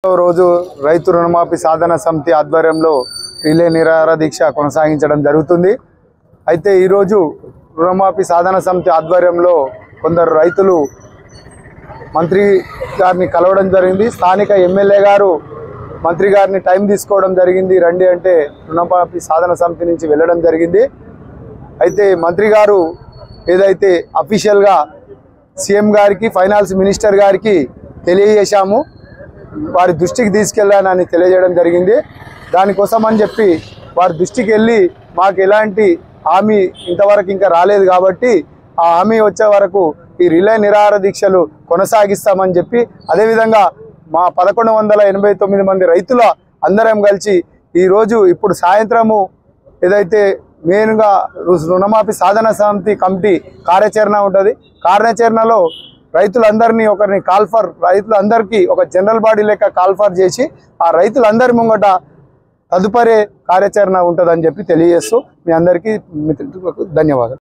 రోజు రైతు రుణమాఫీ సాధన సమితి ఆధ్వర్యంలో రిలే నిరాహార దీక్ష కొనసాగించడం జరుగుతుంది. అయితే ఈరోజు రుణమాఫీ సాధన సమితి ఆధ్వర్యంలో కొందరు రైతులు మంత్రి గారిని కలవడం జరిగింది. స్థానిక ఎమ్మెల్యే గారు మంత్రి గారిని టైం తీసుకోవడం జరిగింది, రండి అంటే రుణమాఫీ సాధన సమితి నుంచి వెళ్ళడం జరిగింది. అయితే మంత్రి గారు ఏదైతే అఫీషియల్గా సీఎం గారికి ఫైనాన్స్ మినిస్టర్ గారికి తెలియజేశాము, వారి దృష్టికి తీసుకెళ్ళానని తెలియజేయడం జరిగింది. దానికోసం అని చెప్పి వారి దృష్టికి వెళ్ళి మాకు ఎలాంటి హామీ ఇంతవరకు ఇంకా రాలేదు కాబట్టి ఆ హామీ వచ్చే వరకు ఈ రిలే నిరాహార దీక్షలు కొనసాగిస్తామని చెప్పి, అదేవిధంగా మా 1189 మంది రైతుల అందరం కలిసి ఈరోజు ఇప్పుడు సాయంత్రము ఏదైతే మెయిన్గా రుణమాఫీ సాధన సమితి కమిటీ కార్యాచరణ ఉంటుంది. కార్యాచరణలో రైతులందరినీ రైతులందరికీ ఒక జనరల్ బాడీ లెక్క కాల్ఫర్ చేసి ఆ రైతులందరి ముంగట తదుపరి కార్యాచరణ ఉంటుందని చెప్పి తెలియజేస్తూ మీ అందరికీ మిత్రులకు ధన్యవాదాలు.